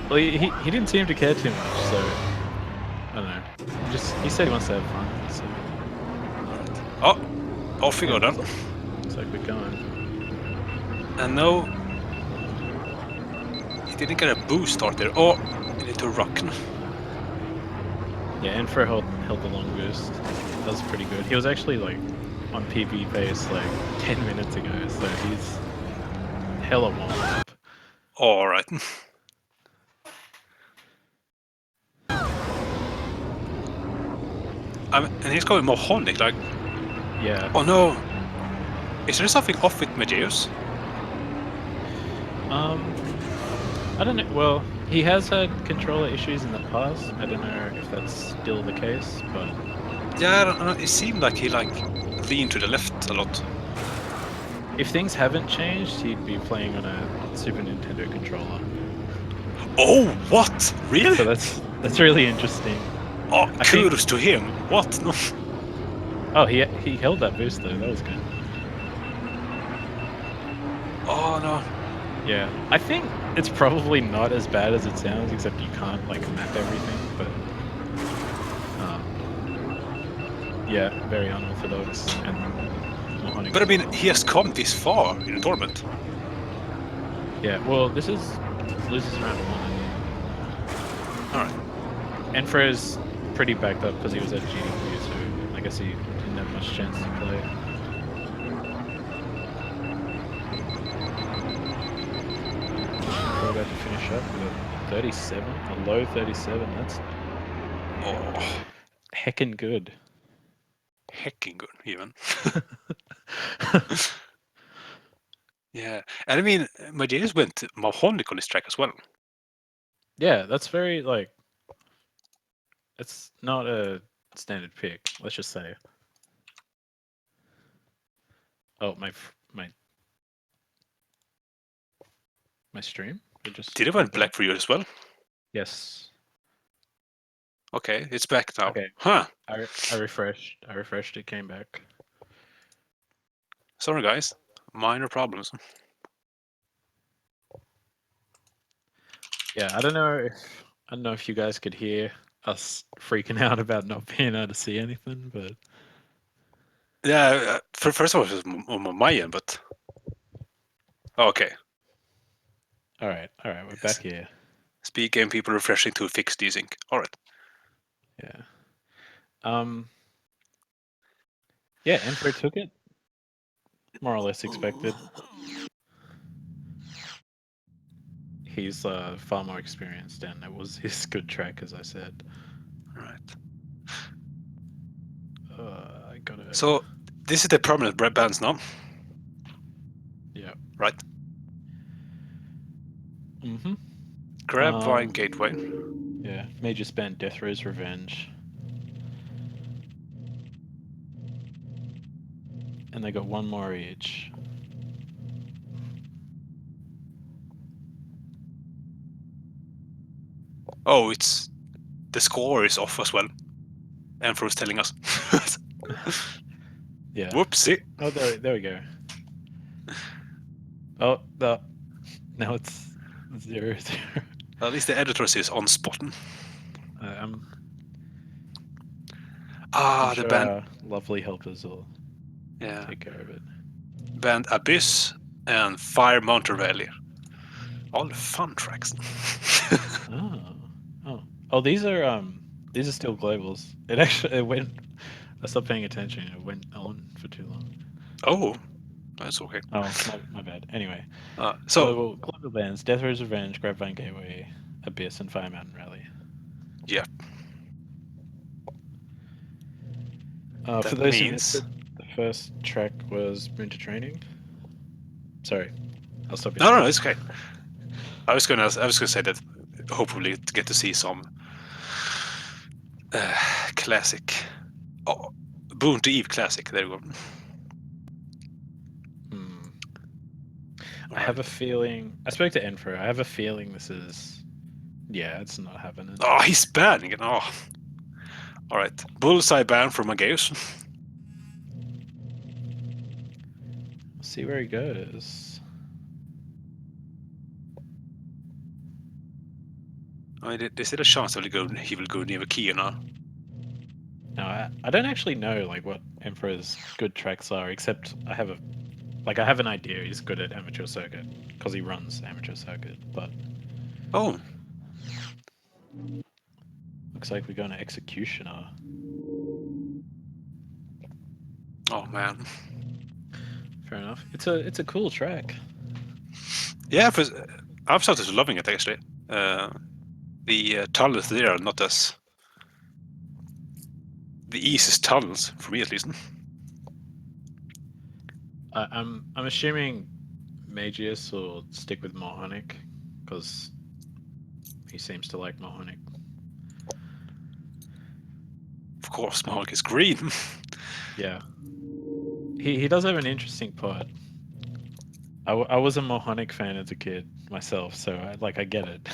Well, he didn't seem to care too much, so I don't know. He said he wants to have fun. So Oh, off we go then. Looks like we're going. And no, he didn't get a boost start there. Oh, you need to rock. Yeah, Nfro held the long boost. That was pretty good. He was actually like on PB pace like 10 minutes ago, so he's hella warm up. All right. And he's going Mohonic, like. Yeah. Oh no. Is there something off with Mageius? I don't know. Well, he has had controller issues in the past. I don't know if that's still the case, but Yeah, I don't know. It seemed like he leaned to the left a lot. if things haven't changed, he'd be playing on a Super Nintendo controller. Oh, what? Really? So that's really interesting. Oh, kudos to him. What? No. Oh, he held that boost though. That was good. Oh no. Yeah, I think it's probably not as bad as it sounds, except you can't like map everything. But yeah, very unorthodox and Mohonic. But I mean, he has come this far in the tournament. Yeah, well, this is round 1. All right. Nfro's pretty backed up because he was at GDQ, so I guess he didn't have much chance to play. We're about to finish up with a 37, a low 37. That's heckin' good. Hecking good, even. Yeah, and I mean, Mageius went Mahonic on this track as well. Yeah, that's very like. It's not a standard pick. Let's just say. Oh, my stream? It just Did it went black for you as well? Yes. Okay, it's back now. Okay. Huh. I refreshed. It came back. Sorry, guys. Minor problems. Yeah, I don't know if you guys could hear us freaking out about not being able to see anything, but Yeah, first of all, it was on my end, but okay. all right, we're back here. Speed game people refreshing to fix desync. All right. Yeah. Yeah, Nfro took it. More or less expected. He's far more experienced, and it was his good track, as I said. Right. I got it. So this is the permanent bands now. Yeah. Right. Mm-hmm. Grab Vine Gateway. Yeah. Mageius band Death Rose Revenge. And they got one more each. Oh, it's the score is off as well. Nfro's telling us. Yeah. Whoopsie. Oh, there we go. Oh, now it's 0-0. At least the editor says on spot. I'm The sure band. our lovely helpers will take care of it. Band Abyss and Fire Mountain Valley. All the fun tracks. Oh, these are still globals. It went. I stopped paying attention. It went on for too long. Oh, that's okay. Oh, my bad. Anyway, so global bands: Death Rose Revenge, Grapevine Gateway, Abyss, and Fire Mountain Rally. Yeah. For those who missed it, the first track was Moon to Training. Sorry, I'll stop you. No, it's okay. I was gonna say that hopefully to get to see some classic. Oh, Boon to Eve classic. There you go. I have a feeling. I spoke to Nfro. I have a feeling this is. Yeah, it's not happening. Oh, he's banning it. Oh. All right. Bullseye ban from Mageius. See where he goes. I mean, is there a chance that he will go near Kia now? No, I don't actually know like what Nfro's good tracks are, except I have an idea he's good at amateur circuit because he runs amateur circuit. But Oh, looks like we're going to Executioner. oh man. Fair enough. It's a cool track. Yeah, I've started loving it actually. The tunnels there are not as the easiest tunnels for me at least. I'm assuming Mageius will stick with Mohonic because he seems to like Mohonic. Of course, Mahonk is green. Yeah. He does have an interesting pod. I was a Mohonic fan as a kid myself, so I get it.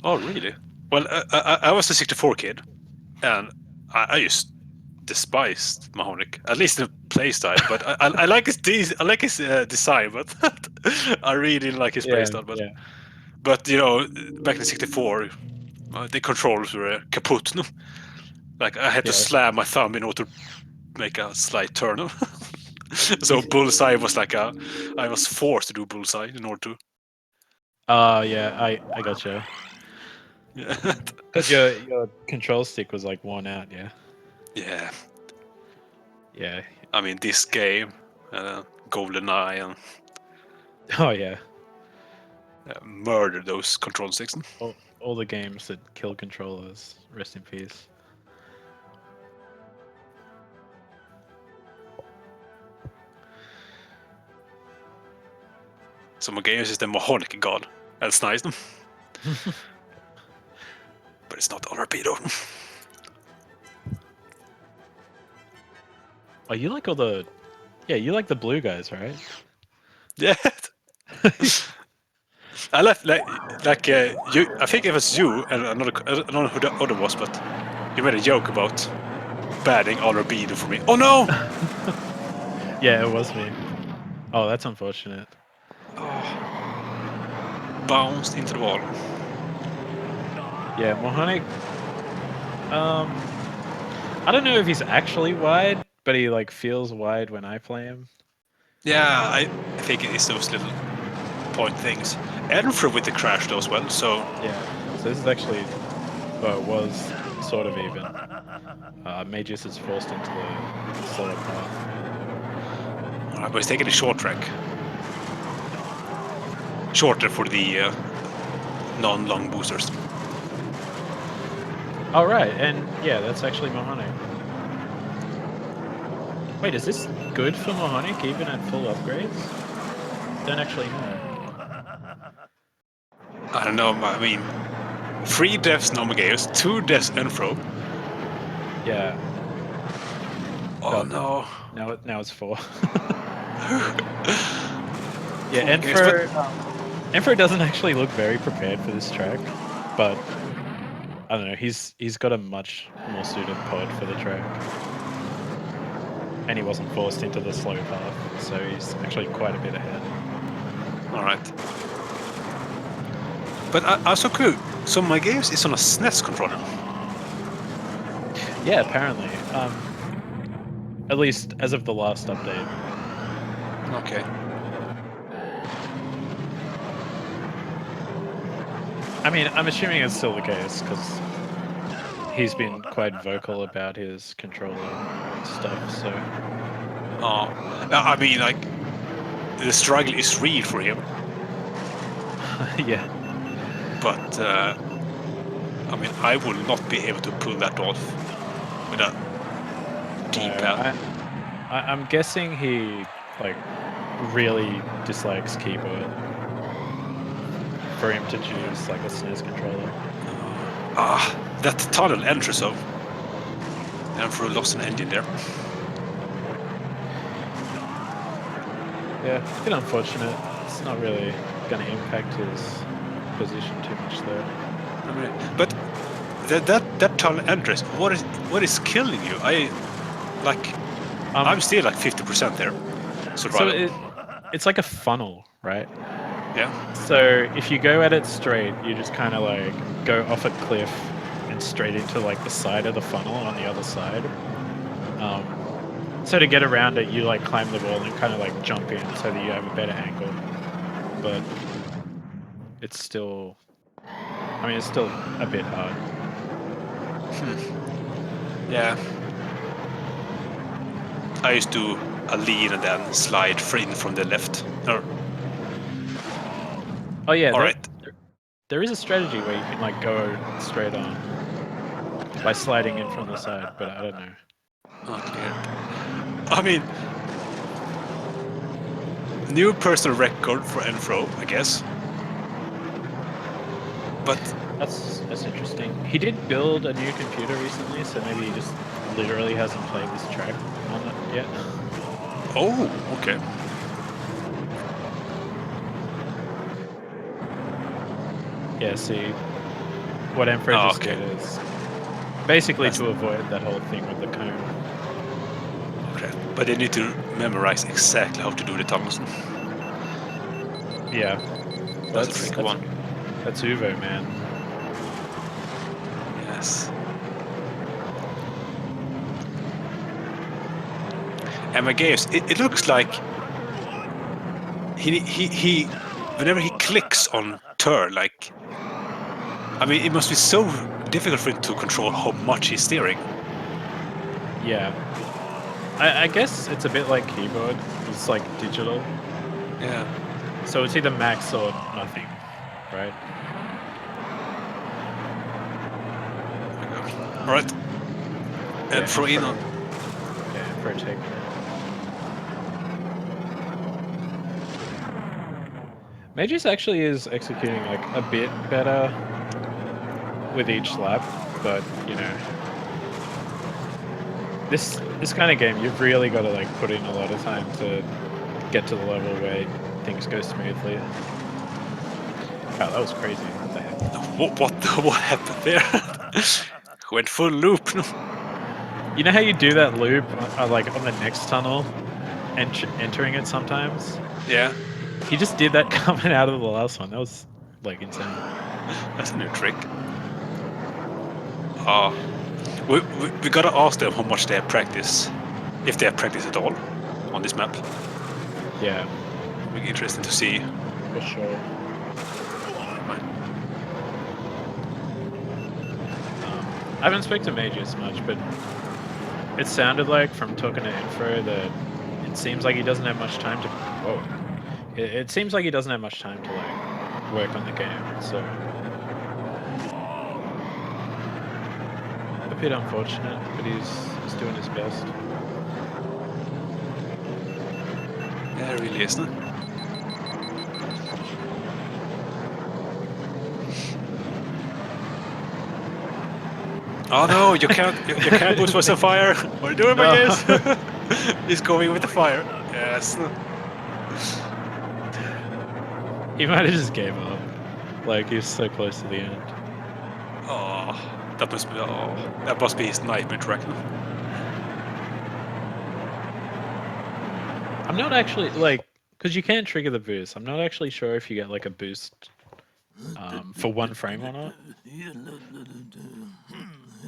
Oh, really? Well, I was a 64 kid, and I just despised Mahonic, at least the playstyle. But I like his design, but I really didn't like his playstyle. But you know, back in '64, the controls were kaput. No? Like I had to slam my thumb in order to make a slight turn. So bullseye was like I was forced to do bullseye in order to. Yeah, I gotcha. Yeah. Because your control stick was like worn out, yeah. Yeah. Yeah. I mean, this game, GoldenEye, and Oh yeah. murder those control sticks. All the games that kill controllers. Rest in peace. So Mageius is the Mahonic god. That's nice. But it's not RP though. Oh, you like all the... Yeah, you like the blue guys, right? Yeah. I left you. I think it was you and another. I don't know who the other was, but you made a joke about banning RB for me. Oh no! Yeah, it was me. Oh, that's unfortunate. Oh. Bounced into the wall. Yeah, Mohonic. I don't know if he's actually wide, but he like feels wide when I play him. Yeah, I think it is those little point things. Nfro with the crash though as well. So yeah, so this is actually, well, it was sort of even. Mageius is forced into the slower path. But he's taking a short track. Shorter for the non-long boosters. Oh, right, and yeah, that's actually Mohonic. Wait, is this good for Mohonic even at full upgrades? Don't actually know. I don't know, I mean, 3 deaths no Mageius, 2 deaths Nfro. Yeah. Oh no. Now it's 4. Yeah, Nfro doesn't actually look very prepared for this track, but I don't know, he's got a much more suited pod for the track. And he wasn't forced into the slow path, so he's actually quite a bit ahead. Alright. But also cool. So Mageius is on a SNES controller. Yeah, apparently. At least as of the last update. Okay. I mean, I'm assuming it's still the case, because he's been quite vocal about his controller stuff, so... I mean, like, the struggle is real for him. Yeah. But, I mean, I will not be able to pull that off with a D-pad. I'm guessing he, like, really dislikes keyboard for him to choose, like, a SNES controller. That tunnel entrance of Nfro lost an engine there. Yeah, a bit unfortunate. It's not really going to impact his position too much there. I mean, but that tunnel entrance, what is killing you? I'm still like 50% there. Survival. So it's like a funnel, right? Yeah. So if you go at it straight, you just kind of like go off a cliff and straight into like the side of the funnel on the other side. So to get around it, you like climb the wall and kind of like jump in so that you have a better angle. But it's still, I mean, it's still a bit hard. Yeah. I used to lean and then slide in from the left. Oh yeah, All right. there is a strategy where you can like go straight on by sliding in from the side, but I don't know. Okay. I mean, new personal record for Nfro, I guess. But That's interesting. He did build a new computer recently, so maybe he just literally hasn't played this track on it yet. oh, okay. Yeah, see, what Nfro just did is basically to avoid that whole thing with the cone. Okay. But they need to memorize exactly how to do the tunnels. Yeah, That's a tricky one. That's Uvo, man. Yes. And Mageius, it looks like he whenever he clicks on turn, like, I mean, it must be so difficult for him to control how much he's steering. Yeah. I guess it's a bit like keyboard. It's like digital. Yeah. So it's either max or nothing, right? All right. And throw in on. Yeah, Nfro take. Mageius actually is executing like a bit better with each lap, but you know, this kind of game you've really got to like put in a lot of time to get to the level where things go smoothly. Wow, that was crazy. What the heck? What happened there? Went full loop. You know how you do that loop like on the next tunnel and entering it sometimes? Yeah. He just did that coming out of the last one. That was like insane. That's a new trick. We gotta ask them how much they have practice, if they have practice at all, on this map. Yeah. It'll be interesting to see. For sure. I haven't spoken to Mageius much, but it sounded like from talking to Nfro that it seems like he doesn't have much time to. Whoa. It seems like he doesn't have much time to like work on the game, so a bit unfortunate, but he's doing his best. Yeah, it really isn't it? Oh no, you can't boost with some fire. What are you doing, Mageius? He's going with the fire. Yes. He might have just gave up. Like he's so close to the end. Oh, that must be his nightmare track. I'm not actually like, because you can't trigger the boost. I'm not actually sure if you get like a boost for one frame or not.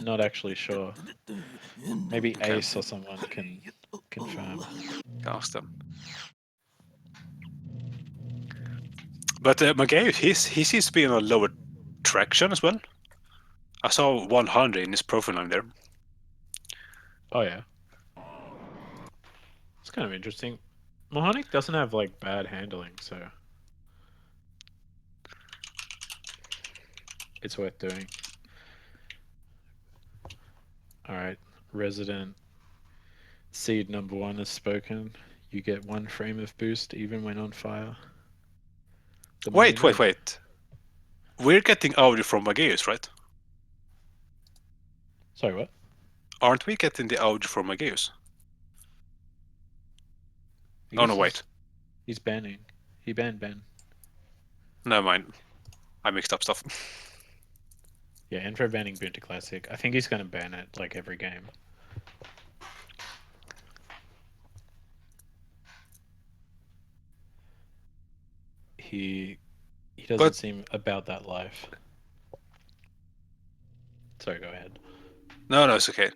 Not actually sure. Maybe Ace or someone can confirm. Ask them. But Mageius, he seems to be on a lower traction as well. I saw 100 in his profile line there. Oh yeah. It's kind of interesting. Mohonic doesn't have like bad handling, so it's worth doing. Alright, resident seed number 1 has spoken. You get 1 frame of boost even when on fire. Wait. We're getting audio from Mageius, right? Sorry, what? Aren't we getting the audio from Mageius? Oh no, wait. He's banning. He banned Ben. Never mind. I mixed up stuff. Yeah, Nfro banning Boonta Classic. I think he's going to ban it like every game. he doesn't But- seem about that life. Sorry, go ahead. No, it's okay.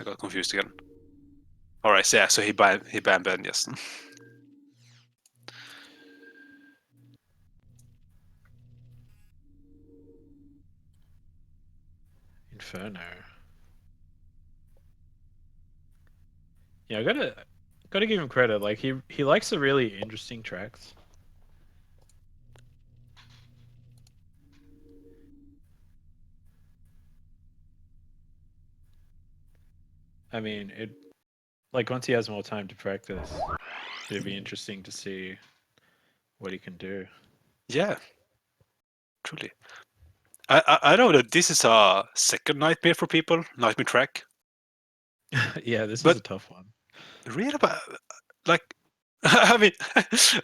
I got confused again. All right, so yeah, so he banned Ben, yes. Inferno. Yeah, I gotta give him credit. Like he likes the really interesting tracks. I mean, it like once he has more time to practice, it'd be interesting to see what he can do. Yeah, truly. I know that this is a second nightmare for people, nightmare track. Yeah, this is But- a tough one. Read about like, I mean,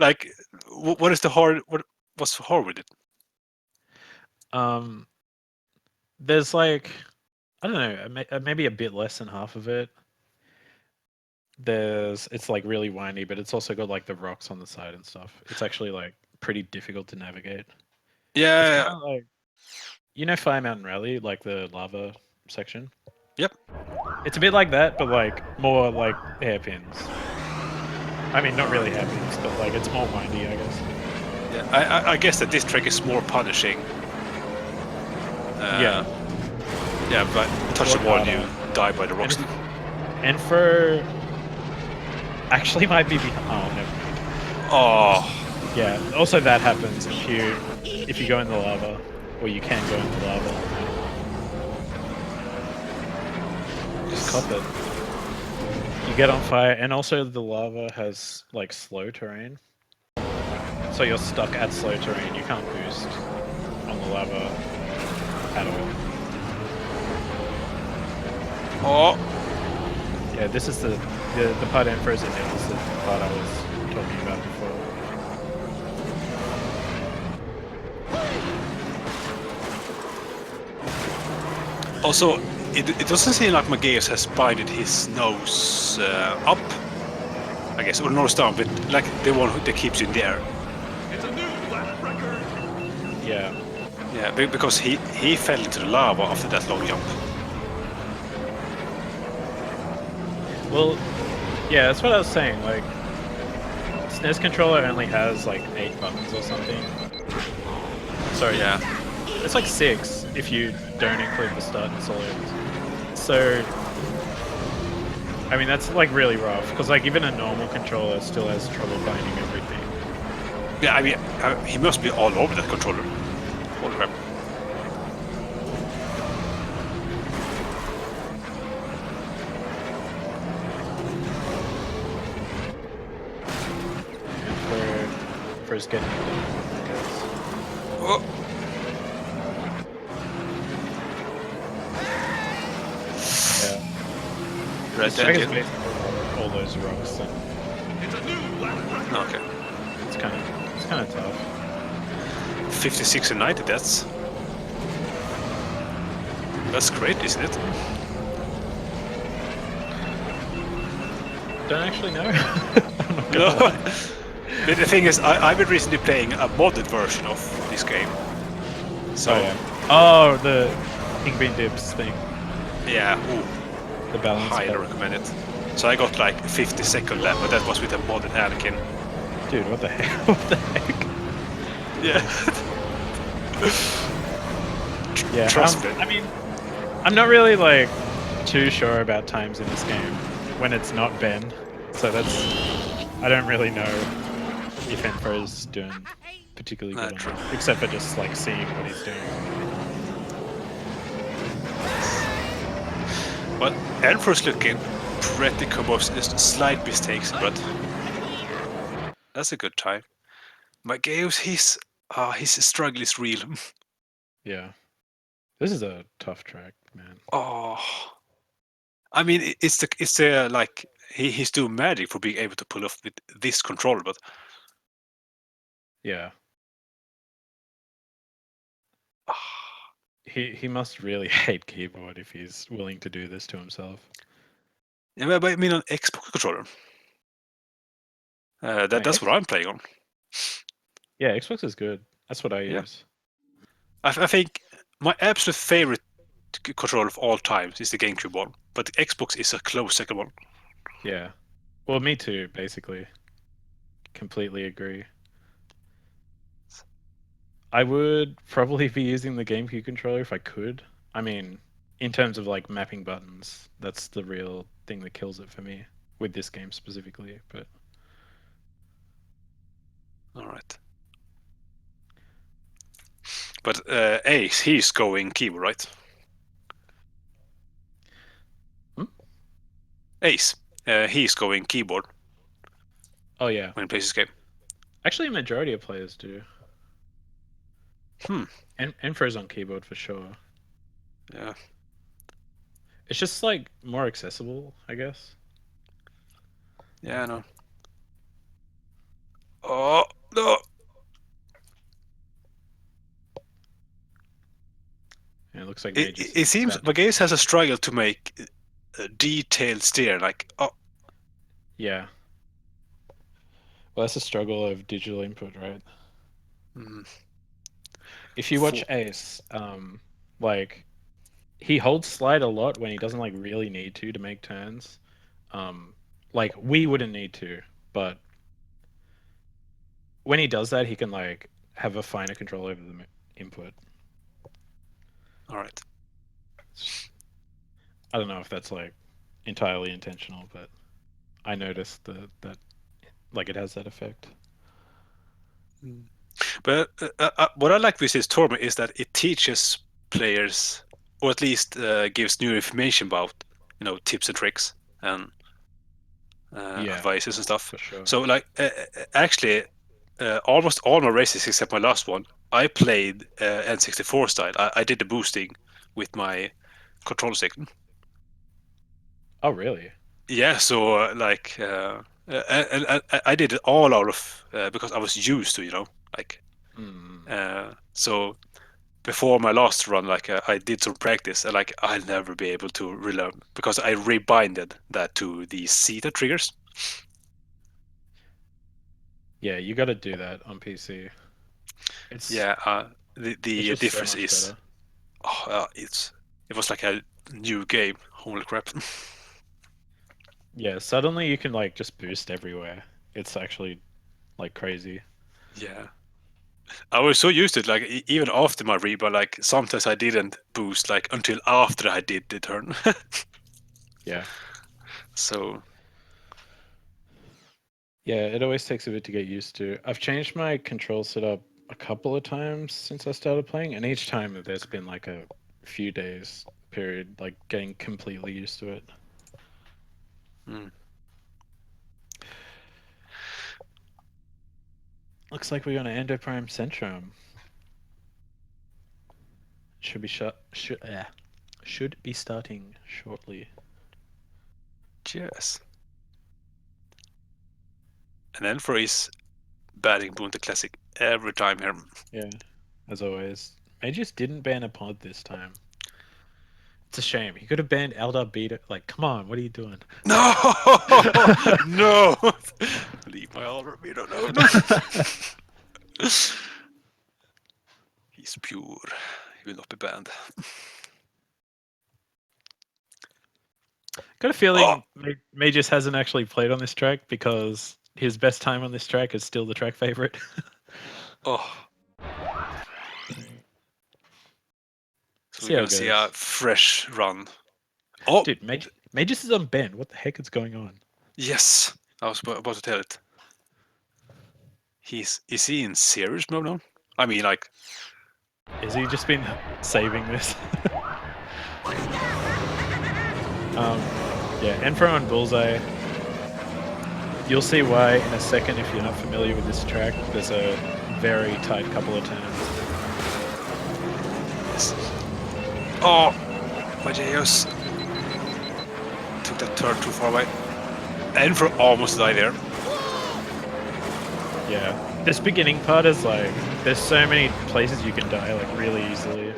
like, what is the hard? What's hard with it? There's like I don't know, maybe a bit less than half of it. It's like really windy, but it's also got like the rocks on the side and stuff. It's actually like pretty difficult to navigate. It's Yeah, kind of like you know Fire Mountain Rally, like the lava section. Yep. It's a bit like that, but like more like hairpins. I mean, not really hairpins, but like it's more windy, I guess. yeah. I guess that this track is more punishing. Yeah. Yeah, but touch the Or wall, harder. you die by the rocks. Nfro actually might be behind. Oh, never mind. Oh, Yeah. Also, that happens if you go in the lava, or you can go in the lava. Just cop it. You get on fire, and also the lava has like slow terrain, so you're stuck at slow terrain. You can't boost on the lava at all. oh. Yeah, this is the part Nfro's in. This is the part I was talking about before. Also, it doesn't seem like Mageius has binded his nose up, I guess, or nose down, but like the one that keeps you in the air. Yeah. Yeah, because he fell into the lava after that long jump. Well, yeah, that's what I was saying. Like, SNES controller only has like 8 buttons or something. Sorry, Yeah. it's like 6 if you don't include the start and solid. So, I mean, that's like really rough because like even a normal controller still has trouble binding everything. Yeah, I mean, he must be all over that controller. Holy crap. For his getting it done, I guess. Oh. Yeah. Red This track is engine. basically all those rocks. And No, okay. it's kind of tough. 56 and 90, that's great, isn't it? Don't actually know. I'm not gonna No. lie. The thing is, I've been recently playing a modded version of this game. So, Oh, yeah. Oh, the King Bean Dips thing. yeah, ooh, The balance. highly button. recommend it. So I got like 50-second left, but that was with a modded Anakin. Dude, what the heck? What the heck? Yeah. Yeah, Trust me. I mean, I'm not really like too sure about times in this game when it's not Ben. So I don't really know if Nfro's doing particularly Nah, good on true. that, except for just like seeing what he's doing. But Nfro's looking pretty composed. Just slight mistakes, but that's a good time. Mageius, his struggle is real. Yeah, this is a tough track, man. Oh, I mean, it's the like he's doing magic for being able to pull off with this controller, but Yeah, he must really hate keyboard if he's willing to do this to himself. yeah, but I mean on Xbox controller. That's what I'm playing on. Yeah, Xbox is good. That's what I Yeah. use. I think my absolute favorite controller of all times is the GameCube one, but the Xbox is a close second one. Yeah. Well, me too, basically. Completely agree. I would probably be using the GameCube controller if I could. I mean, in terms of like mapping buttons, that's the real thing that kills it for me with this game specifically. But All right. But Ace, he's going keyboard, right? Hmm? Ace, he's going keyboard oh yeah, when he plays this game. actually, a majority of players do. Hmm. And Nfro's on keyboard for sure. Yeah. It's just like more accessible, I guess. Yeah, I know. Oh no! And it looks like It, Mageius it is seems about. Mageius has a struggle to make a detailed steer. Like, oh, Yeah. Well, that's a struggle of digital input, right? mm, If you watch Ace, like he holds slide a lot when he doesn't like really need to make turns. Like we wouldn't need to, but when he does that, he can like have a finer control over the input. all right. I don't know if that's like entirely intentional, but I noticed that like it has that effect. But what I like with this tournament is that it teaches players, or at least gives new information about, tips and tricks and Yeah, advices and stuff. for sure. So, like, actually, almost all my races except my last one, I played N64 style. I did the boosting with my control stick. Oh, really? Yeah, so and I did it all out of because I was used to, like Mm. so before my last run, like I did some practice, and like I'll never be able to relearn because I rebinded that to the Zeta triggers. Yeah, you got to do that on PC. It's Yeah, it's the just so difference much is, better. it was like a new game. Holy crap! Yeah, suddenly you can like just boost everywhere. It's actually like crazy. Yeah, I was so used to it. Like even after my rebuild, like sometimes I didn't boost like until after I did the turn. Yeah. So Yeah, it always takes a bit to get used to. I've changed my control setup a couple of times since I started playing, and each time there's been like a few days period, like getting completely used to it. mm. Looks like we're going to Endoprime Centrum. Should be should be starting shortly. Yes. And then for his batting Boonta Classic every time here. Yeah, as always. Mageius didn't ban a pod this time. It's a shame. He could have banned Eldar Beta. Like, come on, what are you doing? No! No! Leave my altar. No. He's pure. He will not be banned. Got a Oh! feeling Mageius hasn't actually played on this track because his best time on this track is still the track favorite. Oh. So See we're how gonna it see goes. a fresh run. Oh! Dude, Mageius is on ban. What the heck is going on? Yes! I was about to tell it. Is he in serious mode now? I mean, like... Is he just been saving this? Yeah, Nfro on Bullseye. You'll see why in a second if you're not familiar with this track. There's a very tight couple of turns. Yes. Oh! Mageius took that turn too far away. Nfro almost died there. Yeah. This beginning part is like, there's so many places you can die like really easily.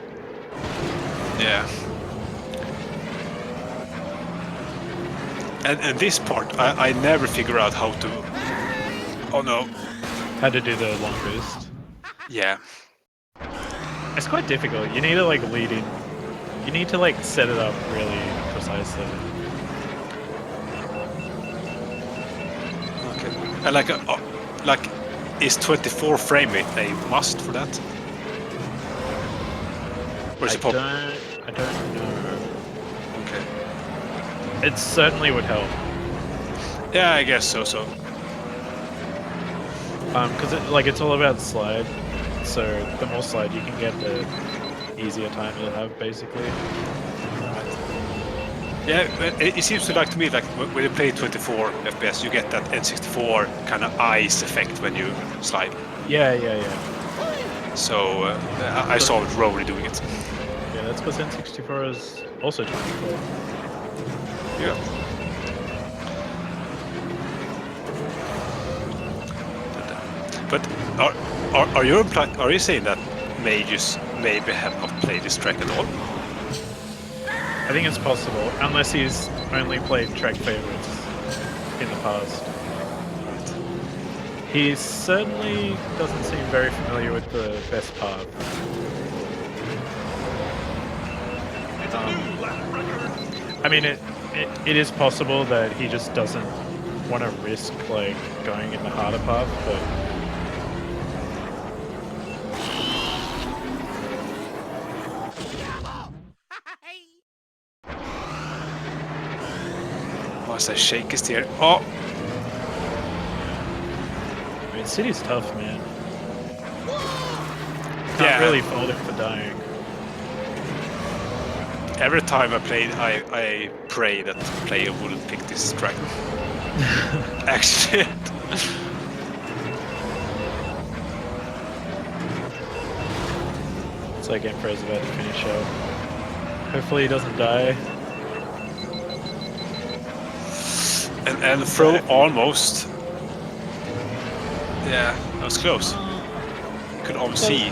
Yeah. And this part, I never figure out how to... Oh no. Had to do the long boost. Yeah. It's quite difficult. You need to like lead in. You need to like set it up really precisely. Okay. And like, is 24 frame rate a must for that? Or is it pop? I don't know. Okay. It certainly would help. Yeah, I guess so. Because it's all about slide. So the more slide you can get, the easier time you'll have, basically. Yeah, it seems to me like when you play 24 FPS, you get that N64 kind of ice effect when you slide. Yeah. So I saw Rory doing it. Yeah, that's because N64 is also 24. Yeah. But are you saying that Mageius maybe have not played this track at all? I think it's possible, unless he's only played track favorites in the past. He certainly doesn't seem very familiar with the best path. I mean, it is possible that he just doesn't want to risk like going in the harder path, but Must I shake his steer? Oh, I mean, City's tough, man. Can't yeah. really fault him for dying. Every time I played, I pray that the player wouldn't pick this track. Actually. It's like Nfro's about to finish up. Hopefully he doesn't die. And Nfro almost. Yeah, that was close. You could almost see.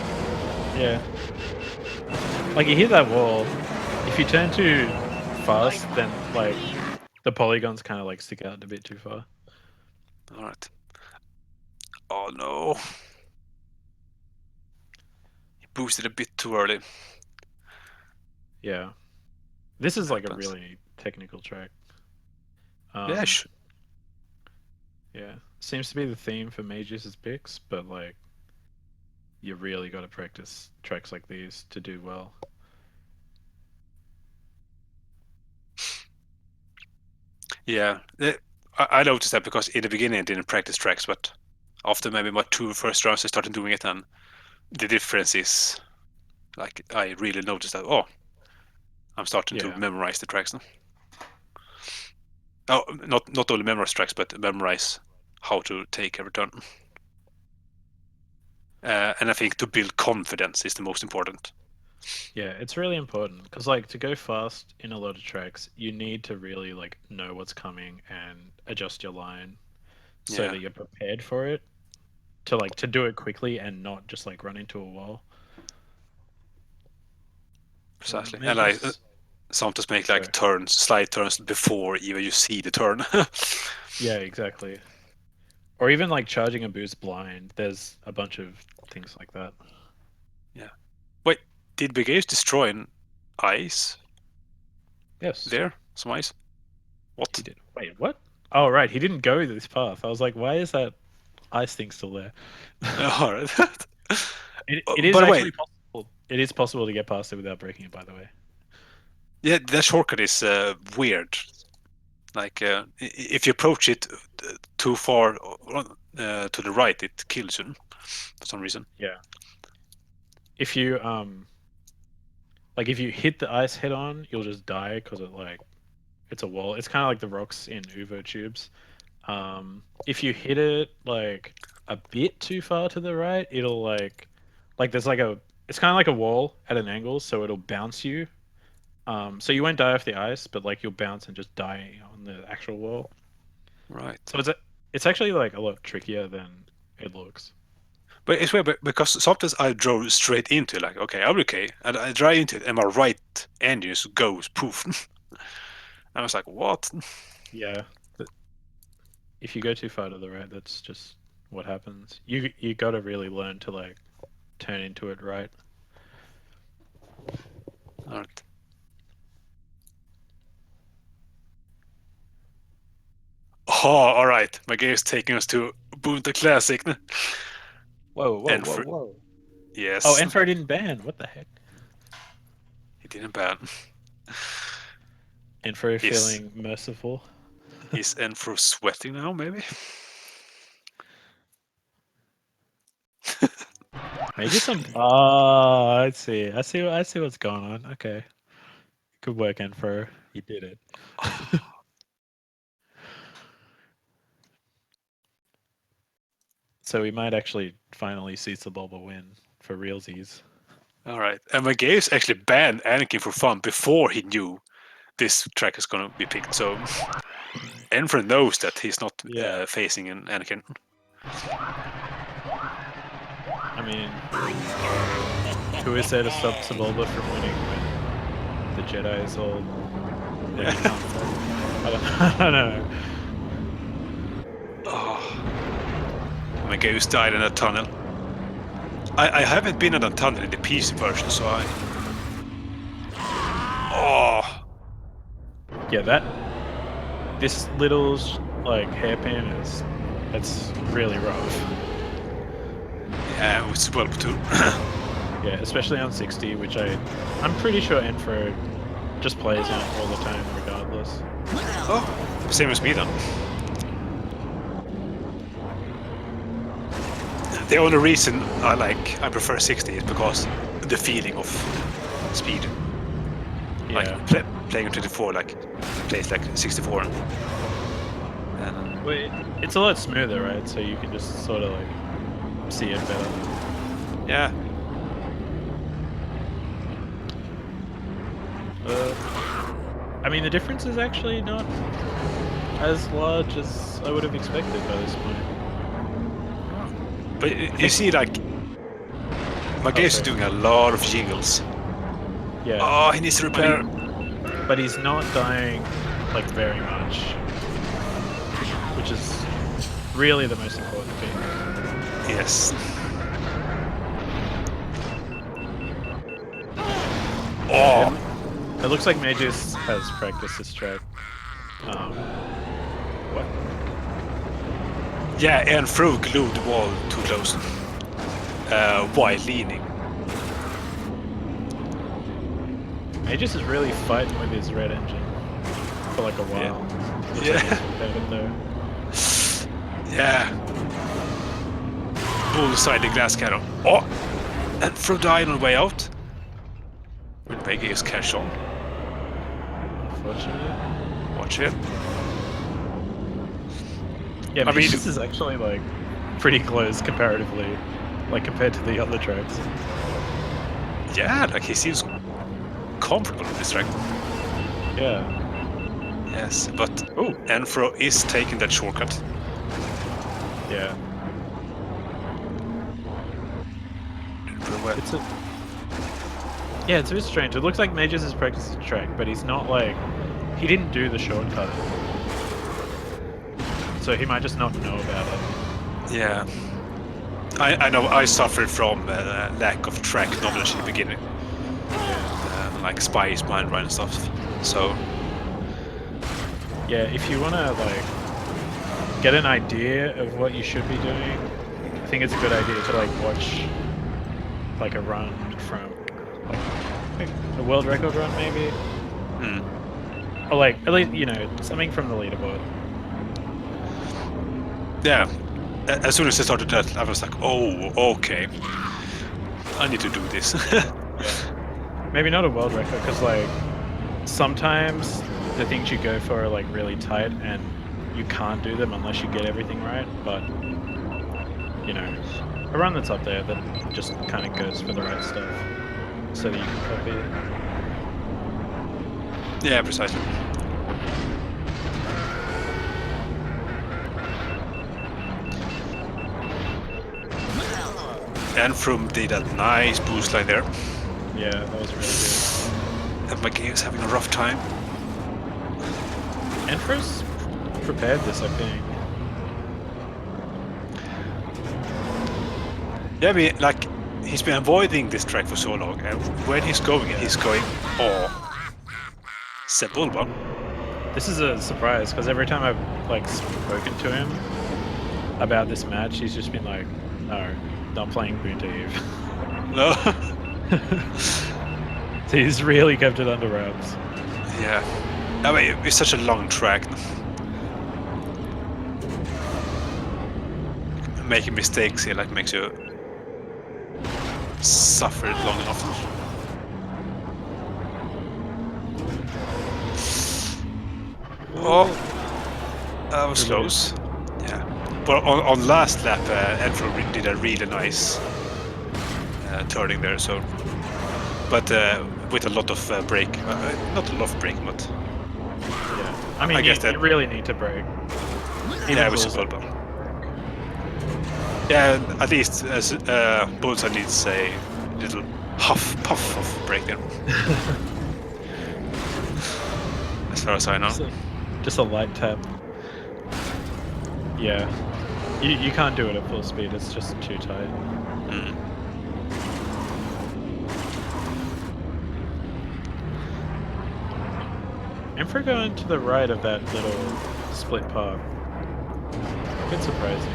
Yeah. Like, you hit that wall. If you turn too fast, then, like, the polygons kind of, like, stick out a bit too far. Alright. Oh no. He boosted a bit too early. Yeah. This is, like, a really technical track. Yeah, Yeah. Seems to be the theme for Mageius' picks, but, like, you really got to practice tracks like these to do well. Yeah, I noticed that because in the beginning I didn't practice tracks, but after maybe my two first rounds I started doing it, and the difference is, like, I really noticed that, oh, I'm starting to memorize the tracks now. Oh, not only memorize tracks, but memorize how to take every turn. And I think to build confidence is the most important. Yeah, it's really important because, like, to go fast in a lot of tracks, you need to really like know what's coming and adjust your line so that you're prepared for it. To do it quickly and not just like run into a wall. Precisely, and I sometimes make like slide turns before even you see the turn. Yeah, exactly. Or even like charging a boost blind. There's a bunch of things like that. Yeah. Wait, did Mageius destroy an ice? Yes. There? Some ice? What? He did. Wait, what? Oh, right. He didn't go this path. I was like, why is that ice thing still there? Alright. It is actually possible. It is possible to get past it without breaking it, by the way. Yeah, that shortcut is weird. Like, if you approach it too far to the right, it kills you for some reason. Yeah. If you like if you hit the ice head on, you'll just die because it's a wall. It's kind of like the rocks in Uvo tubes. If you hit it like a bit too far to the right, it'll like there's like it's kind of like a wall at an angle, so it'll bounce you. So you won't die off the ice, but like you'll bounce and just die on the actual wall. Right. So it's actually like a lot trickier than it looks. But it's weird because sometimes I drove straight into it, like, okay, I'm okay, and I drive into it, and my right engine just goes poof. I was like, what? Yeah. If you go too far to the right, that's just what happens. You got to really learn to like turn into it right. All right. Oh, all right. Mageius taking us to Ubuntu Classic. Whoa, whoa, And whoa, for whoa. Oh, yes, Nfro didn't ban. What the heck? he didn't ban. Nfro Is feeling merciful. is Nfro sweating now? Maybe. Maybe some. Oh, I see. I see. I see what's going on. Okay. Good work, Nfro. You did it. So we might actually finally see Sebulba win for realsies. All right. And Mageius actually banned Anakin for fun before he knew this track is going to be picked. So Nfro knows that he's not Yeah. facing an Anakin. I mean, who is there to stop Sebulba from winning when the Jedi is all ready to answer? I don't know. Oh. Mageius died in a tunnel. I haven't been in a tunnel in the PC version, so I. Oh. Yeah, this little like hairpin it's really rough. Yeah, with Sebulba too. Yeah, especially on 60, which I'm pretty sure Nfro just plays on all the time regardless. Oh, same as me then. The only reason I prefer 60 is because the feeling of speed. Yeah. Like playing on 24, like plays like 64. And Well, it's a lot smoother, right? So you can just sort of like see it better. yeah. I mean, the difference is actually not as large as I would have expected by this point. But you see, like, Mageius is doing a lot of jiggles. Yeah. Oh, he needs to repair. But he's not dying, like, very much. Which is really the most important thing. Yes. Oh! It looks like Mageius has practiced this track. What? Yeah, and Nfro glued the wall too close. While leaning. Mageius is really fighting with his red engine for like a while. Looks like he's prepared it though. Yeah. Bullseye the glass cannon. Oh! And Nfro died on the way out. With Mageius cash on. Unfortunately. Watch it. Yeah, I mean, Mageius is actually like pretty close comparatively, like compared to the other tracks. Yeah, like he seems comfortable in this track. Yeah. Yes, but Oh, Nfro is taking that shortcut. yeah. It's a it's a bit strange. It looks like Mageius has practiced the track, but he's not like he didn't do the shortcut, so he might just not know about it. Yeah. I know I suffered from lack of track knowledge in the beginning. Like Spice, Mind Run and stuff. So Yeah, if you want to like get an idea of what you should be doing, I think it's a good idea to like watch like a run from like a world record run maybe, or like at least something from the leaderboard. yeah, as soon as I started that, I was like, oh, okay, I need to do this. Maybe not a world record, because like sometimes the things you go for are like really tight and you can't do them unless you get everything right, but a run that's up there that just kind of goes for the right stuff so that you can copy it. Yeah, precisely. And Froome did a nice boost line there. Yeah, that was really good. And Mageius having a rough time. Nfro's prepared this, I think. Yeah, I mean, like, he's been avoiding this track for so long, and when he's going, Sebulba. This is a surprise because every time I've like spoken to him about this match, he's just been like, "No, not playing Boonta Eve." No. So he's really kept it under wraps. Yeah. I mean, it's such a long track. Making mistakes here like makes you suffer it long enough. Oh, that was close. Yeah, but on last lap, Nfro did a really nice turning there. So, but with a lot of brake, not a lot of brake, but yeah. I mean, I guess you really need to brake. Yeah, with Sebulba. Yeah, at least Bullseye needs a little puff of brake there. As far as I know. Just a light tap. Yeah. You can't do it at full speed, it's just too tight. Mm. Nfro going to the right of that little split path. A bit surprising.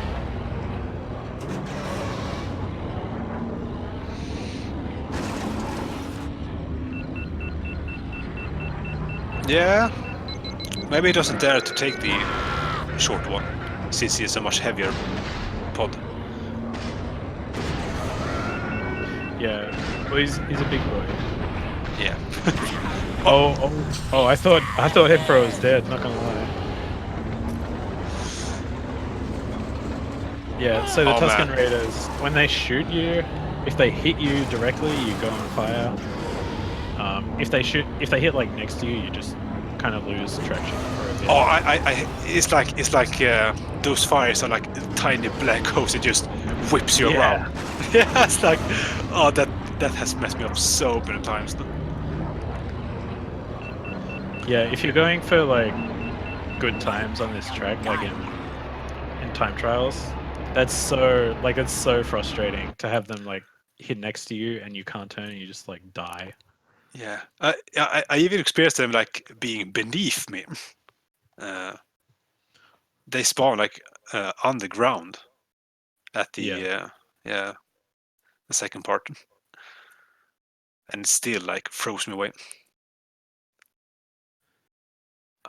Yeah, maybe he doesn't dare to take the short one, since he is a much heavier pod. Yeah, well he's a big boy. Yeah. Oh! I thought Nfro was dead. Not gonna lie. Yeah. So the Tusken Raiders, when they shoot you, if they hit you directly, you go on fire. If they hit like next to you, you just kind of lose traction for a bit. Oh, it's like those fires are like tiny black holes. It just whips you around. Yeah, it's like, oh, that has messed me up so many times. Yeah, if you're going for like good times on this track, like in time trials, that's so frustrating to have them like hit next to you and you can't turn and you just like die. Yeah, I even experienced them like being beneath me. They spawn like on the ground at the the second part, and still like froze me away.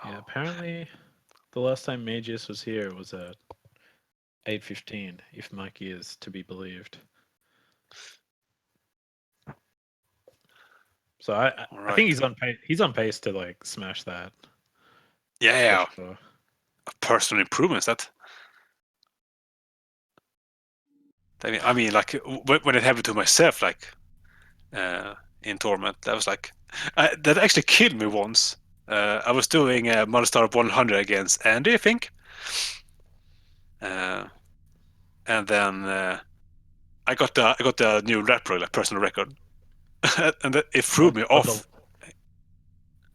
Yeah, apparently the last time Mageius was here was at 8:15, if Mikey is to be believed. So I think he's on pace to like smash that. Yeah. Sure. Personal improvements that. I mean, like when it happened to myself, like in Torment, that was like that actually killed me once. I was doing Monster 100 against Andy, I think, and then I got the new rap like personal record, and it threw me off.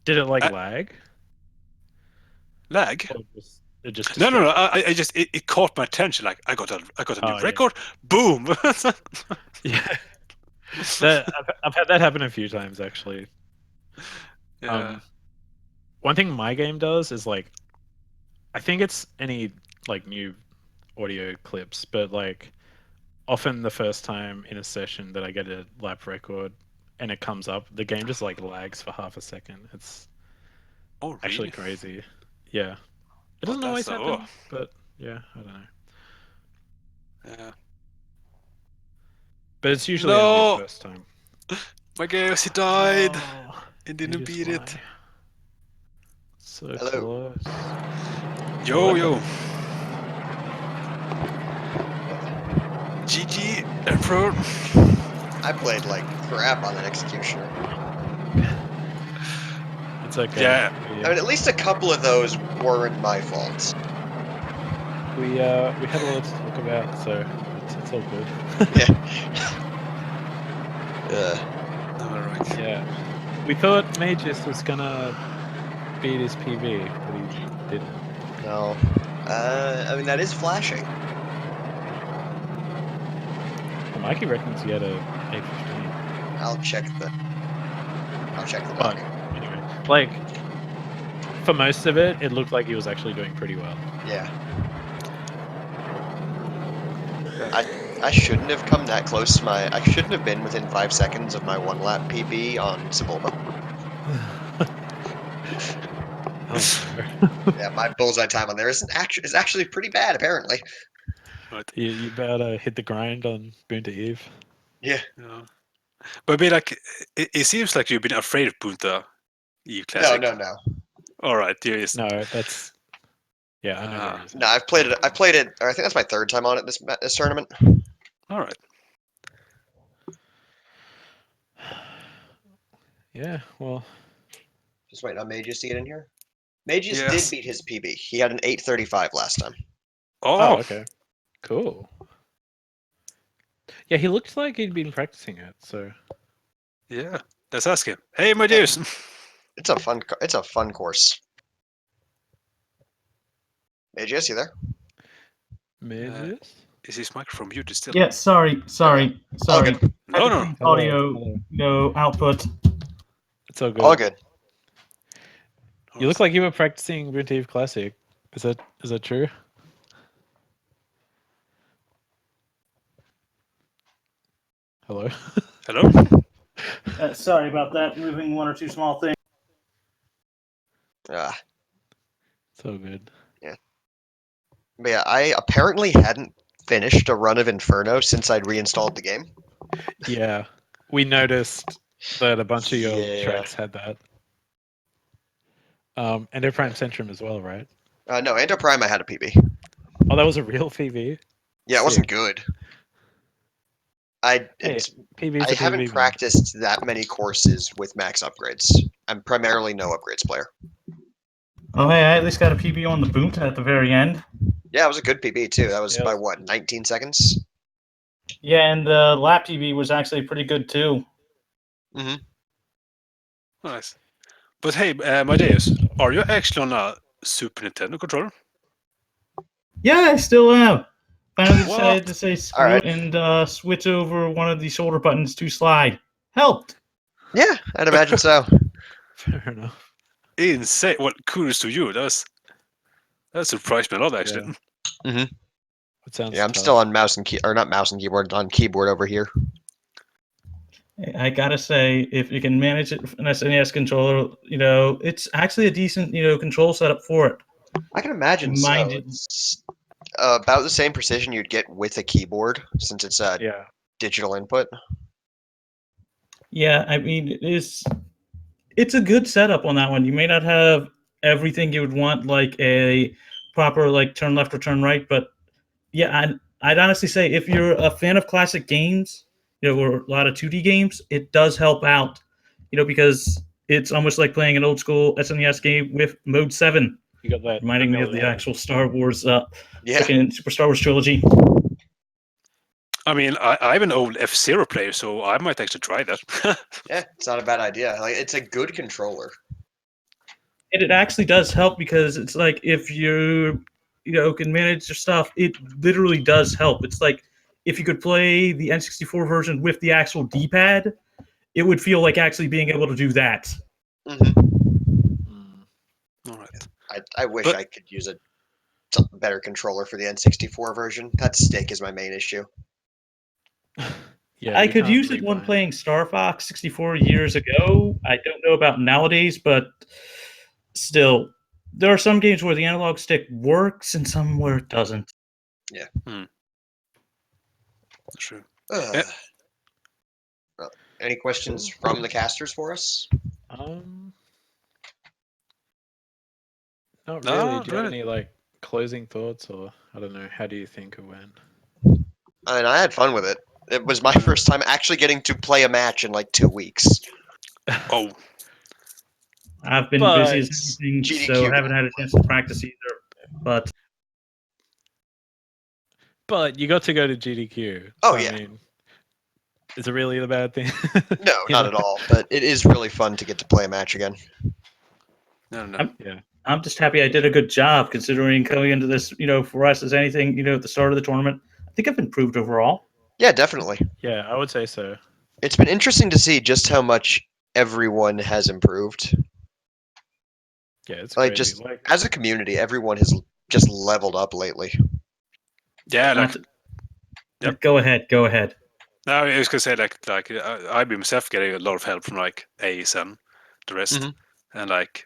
Did it like lag? Lag? Or it just No. I just it caught my attention. Like I got a new record. Yeah. Boom. Yeah. I've had that happen a few times actually. Yeah. One thing my game does is like, I think it's any like new audio clips, but like often the first time in a session that I get a lap record and it comes up, the game just like lags for half a second. It's actually crazy. Yeah. It doesn't always happen, but yeah, I don't know. Yeah. But it's usually only the first time. Mageius, he died. Oh, He didn't beat it. So Hello. close. Yo. GG, Nfro. I played like crap on that executioner. It's okay. Yeah. I mean, at least a couple of those weren't my fault. We had a lot to talk about, so it's all good. Alright. Yeah. We thought Mageius was gonna beat his PB, but he didn't. No. I mean, that is flashing. Mikey reckons he had a 8:15. I'll check the But doc. anyway, like for most of it, it looked like he was actually doing pretty well. Yeah. I shouldn't have come that close to my. I shouldn't have been within 5 seconds of my 1 lap PB on Sebulba. Oh no. Yeah, my bullseye time on there is actually pretty bad apparently. Right. You better hit the grind on Boon to Eve. Yeah. Yeah. But I mean, like, it seems like you've been afraid of Punta Eve No, Classic. no. All right, there is. No, that's yeah. I know the reason. No, I've played it. I played it. Or I think that's my 3rd time on it this tournament. All right. Yeah. Well, Just waiting on Mageius to get in here. Mageius Yes. did beat his PB. He had an 8:35 last time. Oh, okay. Cool. Yeah, he looked like he'd been practicing it. So yeah. Let's ask him. Hey, Mageius. It's a fun course. Mageius, you there? Mageius. Is his microphone muted still? Yeah, sorry. All good. No. Audio, Hello. output. It's all good. All good. You look like you were practicing Boon to Eve Classic. Is that true? Hello. Hello. Sorry about that. Moving one or two small things. Ah, It's all good. but yeah, I apparently hadn't finished a run of Inferno since I'd reinstalled the game. Yeah, we noticed that a bunch of your Yeah. tracks had that. Endo Prime Centrum as well, right? No, Endo Prime I had a PB. Oh, that was a real PV. Yeah, it wasn't good. Hey, I PV's a haven't PV, man. practiced that many courses with max upgrades. I'm primarily no upgrades player. Oh, hey, I at least got a PB on the boot at the very end. Yeah, it was a good PB too. That was Yeah, by what, 19 seconds? Yeah, and the lap PB was actually pretty good too. Nice. But hey, Mageius, are you actually on a Super Nintendo controller? Yeah, I still am. Finally What? decided to say screw Alright. it and switch over one of the shoulder buttons to slide. Helped. Yeah, I'd imagine so. Fair enough. Insane. Well, kudos to you. That surprised me a lot, actually. Yeah. It sounds Yeah, I'm tough. still on mouse and not mouse and keyboard, on keyboard over here. I gotta say, if you can manage it with an SNES controller, it's actually a decent, control setup for it. I can imagine so. Mind you- It's about the same precision you'd get with a keyboard, since it's a Yeah. digital input. Yeah, I mean, it's a good setup on that one. You may not have everything you would want, like a proper like turn left or turn right, but yeah, I'd honestly say if you're a fan of classic games, or a lot of 2D games, it does help out, because it's almost like playing an old school SNES game with Mode 7, You got that. reminding me of the familiarity. actual Star Wars, Yeah. second Super Star Wars trilogy. I mean, I'm an old F-Zero player, so I might actually try that. Yeah, it's not a bad idea. Like, it's a good controller. And it actually does help because it's like if you can manage your stuff, it literally does help. It's like if you could play the N64 version with the actual D-pad, it would feel like actually being able to do that. Mm. All right. I wish But- I could use a better controller for the N64 version. That stick is my main issue. Yeah, I you could can't use it when rebind. playing Star Fox 64 years ago. I don't know about nowadays, but still, there are some games where the analog stick works and some where it doesn't. Sure. Ugh. Yeah. Well, any questions from the casters for us? Not No, really. Do you have really. any like closing thoughts, or I don't know? How do you think it went? I mean, I had fun with it. It was my first time actually getting to play a match in like 2 weeks. Oh, I've been But busy as anything, so GDQ. I haven't had a chance to practice either. But you got to go to GDQ. Oh, so, yeah. I mean, is it really the bad thing? No, You not know? at all. But it is really fun to get to play a match again. no. Yeah. I'm just happy I did a good job considering coming into this, for us as anything, at the start of the tournament. I think I've improved overall. Yeah, definitely. Yeah, I would say so. It's been interesting to see just how much everyone has improved. Yeah, it's Like, crazy. just Like, as a community, everyone has just leveled up lately. Yeah, like Yep. Go ahead. Go ahead. no, I was gonna say I be myself getting a lot of help from like Ace and the rest, Mhm. and like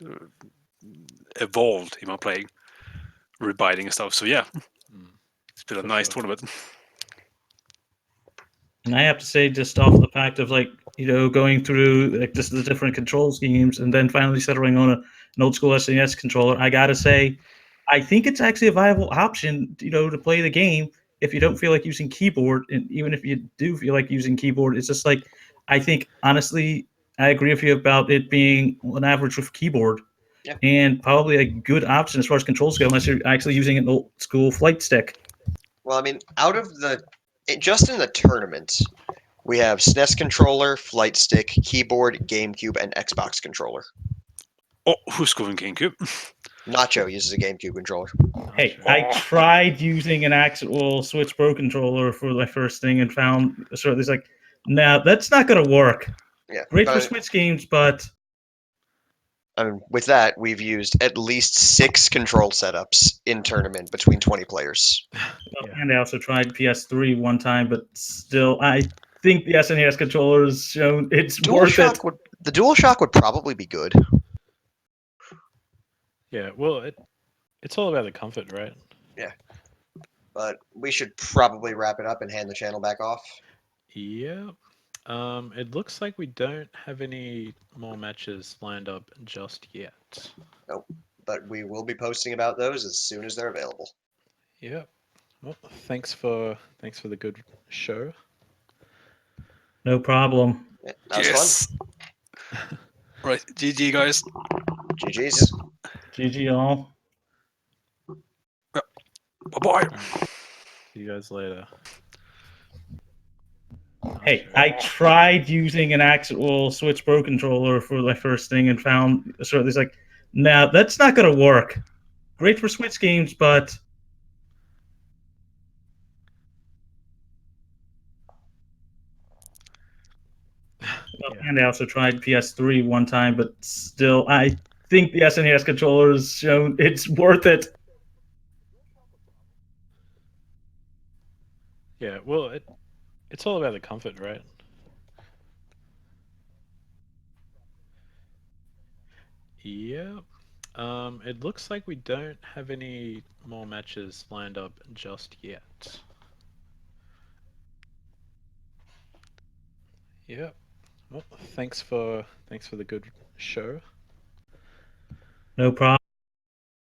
evolved in my playing, rebiding and stuff. So yeah, mm, it's been a For nice sure. tournament. And I have to say, just off the fact of like going through like just the different control schemes, and then finally settling on an old school SNES controller, I gotta say, I think it's actually a viable option, to play the game if you don't feel like using keyboard, and even if you do feel like using keyboard, it's just like I think honestly, I agree with you about it being on average with keyboard, Yeah. and probably a good option as far as controls go, unless you're actually using an old school flight stick. Well, I mean, just in the tournament, we have SNES controller, flight stick, keyboard, GameCube, and Xbox controller. Oh, who's going GameCube? Nacho uses a GameCube controller. Hey, Nacho. I tried using an actual Switch Pro controller for my first thing and found it's like, nah, that's not gonna work. Yeah, Great for but Switch games, but I mean, with that, we've used at least 6 control setups in tournament between 20 players. Yeah. and I also tried PS3 one time, but still, I think the SNES controller has shown it's worth it. The DualShock would probably be good. Yeah. Well, it's all about the comfort, right? But we should probably wrap it up and hand the channel back off. Yeah. It looks like we don't have any more matches lined up just yet. But we will be posting about those as soon as they're available. Yeah. Well, thanks for the good show. No problem. Yeah, that was Yes. Right, GG guys. fun. GG's. GG all. Bye bye. Alright. See you guys later. Hey, Nacho. I tried using an actual Switch Pro controller for my first thing and found it's like, nah, that's not gonna work. Great for Switch games, but Yeah. and I also tried PS3 one time, but still, I think the SNES controller has shown it's worth it. Yeah. Well, it's all about the comfort, right? Yeah. It looks like we don't have any more matches lined up just yet. Yeah. Well, thanks for the good show. No problem.